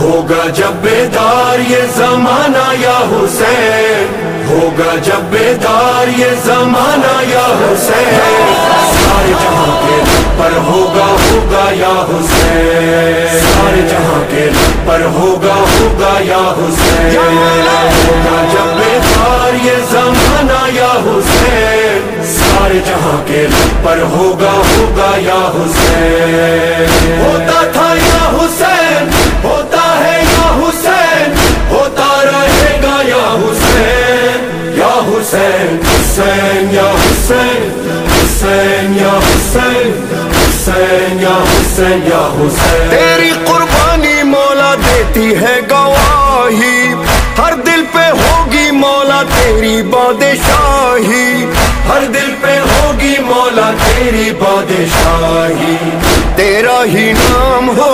ہوگا جب بیدار یہ زمانہ یا حسین، ہوگا جب بیدار یہ زمانہ یا حسین، سارے جہاں کے لب پر ہوگا ہوگا یا حسین، سارے جہاں کے لب پر ہوگا ہوگا یا حسین، ہوگا جب بیدار یہ زمانہ یا حسین، سارے جہاں کے لب پر ہوگا ہوگا یا حسین، ہوتا تھا یا حسین، ہوتا ہے یا حسین، ہوتا رہے گا یا حسین، یا حسین، حسین یا حسین، حسین یا حسین، حسین یا حسین یا حسین، تیری قربانی مولا دیتی ہے گواہی، ہر دل پہ ہوگی مولا تیری بادشاہی، ہر دل پہ ہوگی مولا تیری بادشاہی، تیرا ہی نام ہو